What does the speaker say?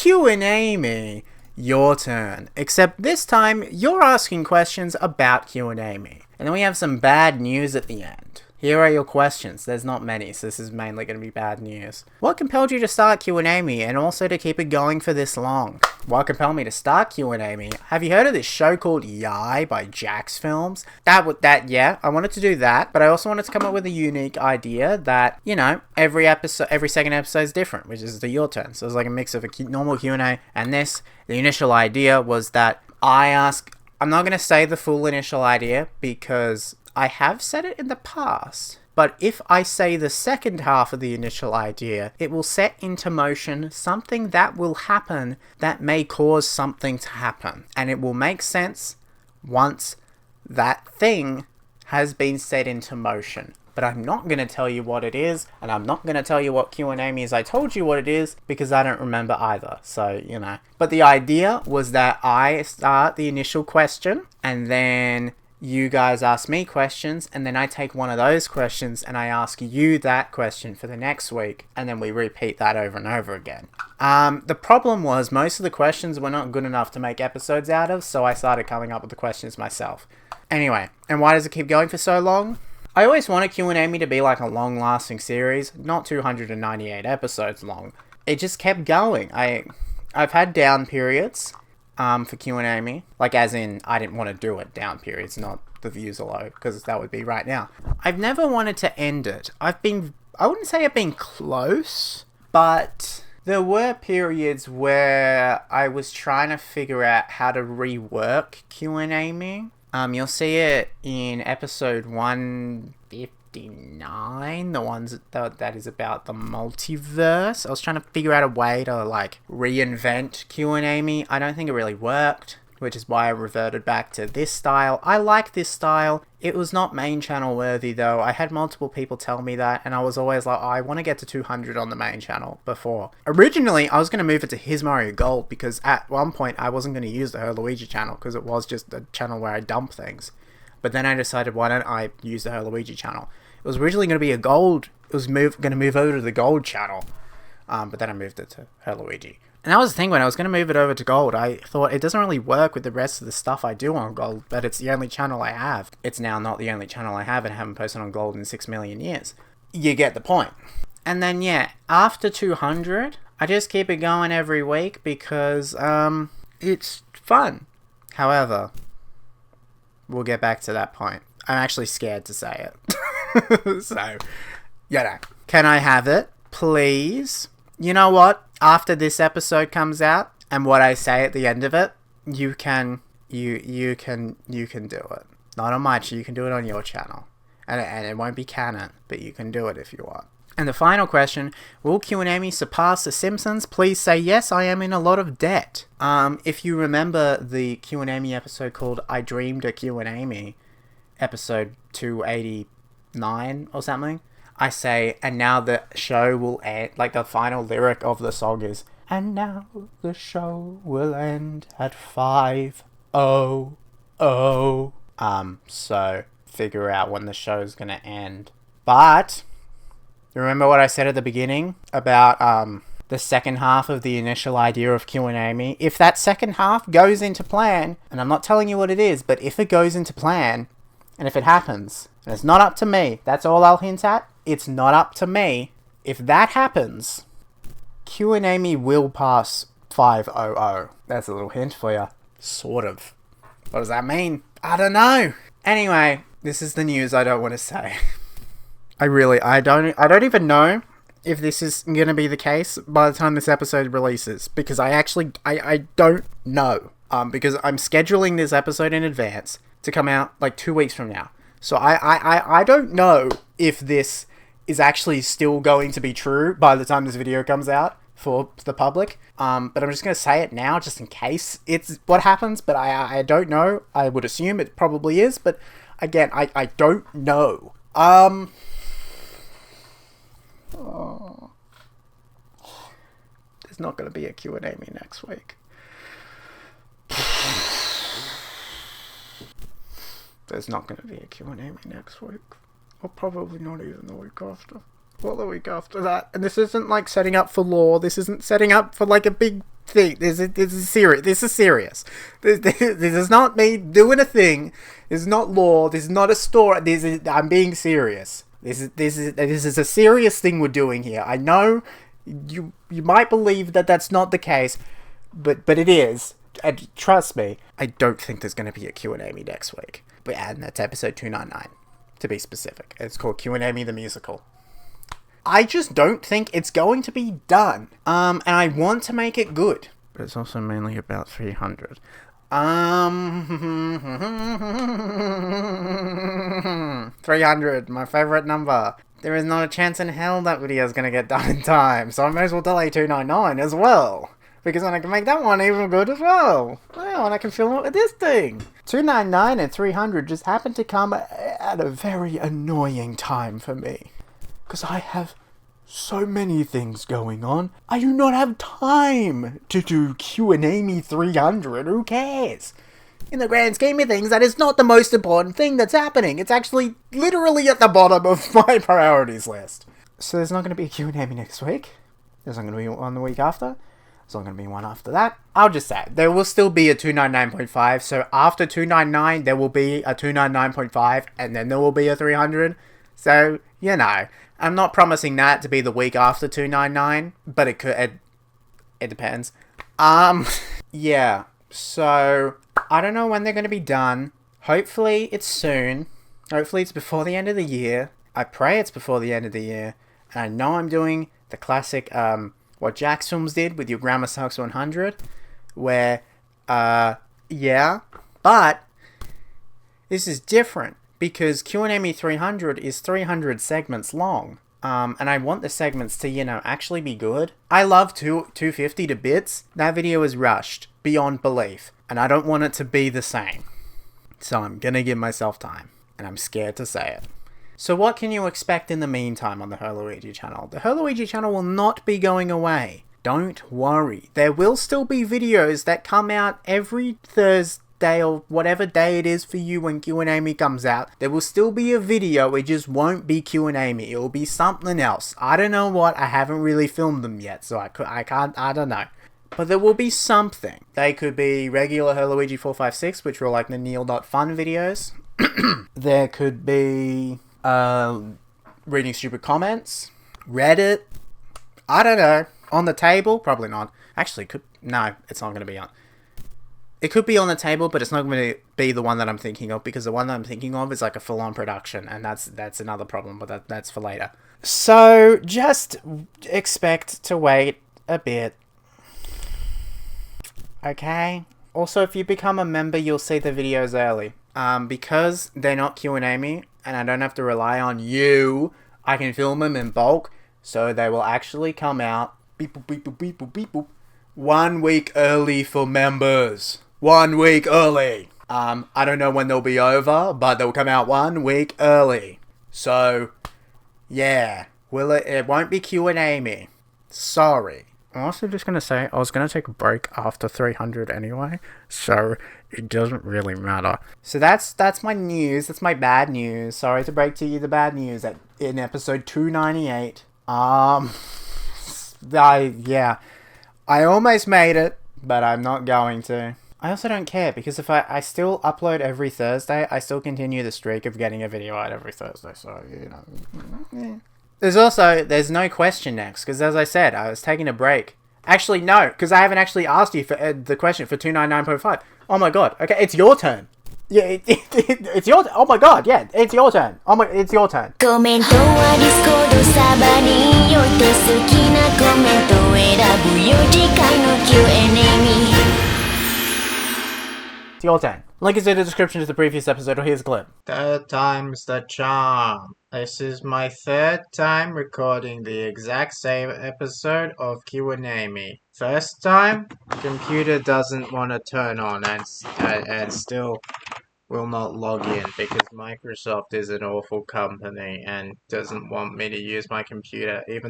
QNAME, your turn. Except this time, you're asking questions about QNAME. And then we have some bad news at the end. Here are your questions. There's not many, so this is mainly going to be bad news. What compelled you to start QNAME and also to keep it going for this long? What compelled me to start QNAME? Have you heard of this show called Yai by Jax Films? Yeah, I wanted to do that, but I also wanted to come up with a unique idea that, you know, every second episode is different, which is the your turn. So it's like a mix of a normal Q&A and this. The initial idea was that I'm not going to say the full initial idea because I have said it in the past, but if I say the second half of the initial idea, it will set into motion something that will happen that may cause something to happen. And it will make sense once that thing has been set into motion. But I'm not going to tell you what it is, and I'm not going to tell you what QNAME is. I told you what it is because I don't remember either, so, you know. But the idea was that I start the initial question, and then you guys ask me questions, and then I take one of those questions and I ask you that question for the next week, and then we repeat that over and over again. The problem was most of the questions were not good enough to make episodes out of, so I started coming up with the questions myself. Anyway, and why does it keep going for so long? I always wanted QNAME to be like a long-lasting series, not 298 episodes long. It just kept going. I've had down periods for QNAME, like as in I didn't want to do it, down periods, not the views are low, because that would be right now. I've never wanted to end it. I wouldn't say I've been close, but there were periods where I was trying to figure out how to rework QNAME. You'll see it in episode 159, the ones that is about the multiverse. I was trying to figure out a way to like reinvent QNAME. I don't think it really worked, which is why I reverted back to this style. I like this style. It was not main channel worthy though. I had multiple people tell me that, and I was always like, oh, I want to get to 200 on the main channel before. Originally, I was going to move it to His Mario Gold because at one point I wasn't going to use the Her Luigi channel because it was just a channel where I dump things. But then I decided, why don't I use the Her Luigi channel? It was originally going to be a gold. It was going to move over to the gold channel, but then I moved it to Her Luigi. And that was the thing, when I was going to move it over to gold, I thought it doesn't really work with the rest of the stuff I do on gold, but it's the only channel I have. It's now not the only channel I have, and I haven't posted on gold in 6 million years. You get the point. And then, yeah, after 200, I just keep it going every week because, it's fun. However, we'll get back to that point. I'm actually scared to say it. So, you know, can I have it, please? You know what? After this episode comes out and what I say at the end of it, you can do it. Not on my channel, you can do it on your channel. And it won't be canon, but you can do it if you want. And the final question, will QNAME surpass The Simpsons? Please say yes, I am in a lot of debt. If you remember the QNAME episode called I Dreamed a QNAME, episode 289 or something, I say, and now the show will end, like the final lyric of the song is, and now the show will end at 5:00. So figure out when the show's gonna end. But remember what I said at the beginning about the second half of the initial idea of QNAME? If that second half goes into plan, and I'm not telling you what it is, but if it goes into plan, and if it happens, and it's not up to me, that's all I'll hint at. It's not up to me. If that happens, QNAME will pass 500. That's a little hint for you. Sort of. What does that mean? I don't know. Anyway, this is the news I don't want to say. I don't even know if this is going to be the case by the time this episode releases, because I don't know. Because I'm scheduling this episode in advance to come out like 2 weeks from now. So I don't know if this is actually still going to be true by the time this video comes out for the public. But I'm just going to say it now just in case it's what happens. But I don't know. I would assume it probably is. But again, I don't know. There's not going to be a QNAME next week. There's not going to be a QNAME next week. Or probably not even the week after. Or the week after that. And this isn't like setting up for lore. This isn't setting up for like a big thing. This is serious. This is serious. This is not me doing a thing. This is not law. This is not a story. I'm being serious. This is a serious thing we're doing here. I know you might believe that that's not the case, but it is. And trust me, I don't think there's going to be a QNAME next week. And that's episode 299, to be specific. It's called QNAME the Musical. I just don't think it's going to be done. And I want to make it good. But it's also mainly about 300. 300, my favorite number. There is not a chance in hell that video is going to get done in time, so I may as well delay 299 as well. Because then I can make that one even good as well. Well, and I can film it with this thing. 299 and 300 just happened to come at a very annoying time for me. Because I have so many things going on. I do not have time to do QNAME 300. Who cares? In the grand scheme of things, that is not the most important thing that's happening. It's actually literally at the bottom of my priorities list. So there's not going to be a QNAME next week. There's not going to be one the week after. There's not going to be one after that. I'll just say, there will still be a 299.5. So after 299, there will be a 299.5. And then there will be a 300. So, you know, I'm not promising that to be the week after 299. But it could, it depends. Yeah. So, I don't know when they're going to be done. Hopefully it's soon. Hopefully it's before the end of the year. I pray it's before the end of the year. And I know I'm doing the classic, what Jack's Films did with Your Grammar Sucks 100. Where, yeah. But, this is different. Because QNAME 300 is 300 segments long. And I want the segments to, you know, actually be good. I love 250 to bits. That video is rushed beyond belief. And I don't want it to be the same. So I'm gonna give myself time. And I'm scared to say it. So what can you expect in the meantime on the HerLuigi channel? The HerLuigi channel will not be going away. Don't worry. There will still be videos that come out every Thursday or whatever day it is for you when QNAME comes out. There will still be a video, it just won't be QNAME. It will be something else. I don't know what, I haven't really filmed them yet, so I don't know. But there will be something. They could be regular HerLuigi 456, which were like the Neil.fun videos. There could be reading stupid comments, Reddit, I don't know, on the table, probably not. Actually, no, it's not going to be on. It could be on the table, but it's not going to be the one that I'm thinking of, because the one that I'm thinking of is like a full-on production, and that's another problem, but that's for later. So, just expect to wait a bit. Okay? Also, if you become a member, you'll see the videos early. Because they're not QNAME, and I don't have to rely on you, I can film them in bulk, so they will actually come out beep boop beep boop beep boop beep boop 1 week early for members. 1 week early. I don't know when they'll be over, but they'll come out 1 week early. So, yeah. It won't be QNAME. Sorry. I'm also just going to say, I was going to take a break after 300 anyway, so it doesn't really matter. So that's my news, that's my bad news. Sorry to break to you the bad news in episode 298. Yeah. I almost made it, but I'm not going to. I also don't care, because if I still upload every Thursday, I still continue the streak of getting a video out every Thursday, so, you know. Yeah. There's no question next, because as I said, I was taking a break. Actually, no, because I haven't actually asked you for the question for 299.5. Oh my god, okay, it's your turn. Yeah, it's your turn. Oh my god, yeah, it's your turn. It's your turn. It's your turn. Link is in the description to the previous episode, or here's a clip. Third time's the charm. This is my third time recording the exact same episode of QNAME. First time, computer doesn't want to turn on and still will not log in because Microsoft is an awful company and doesn't want me to use my computer, even though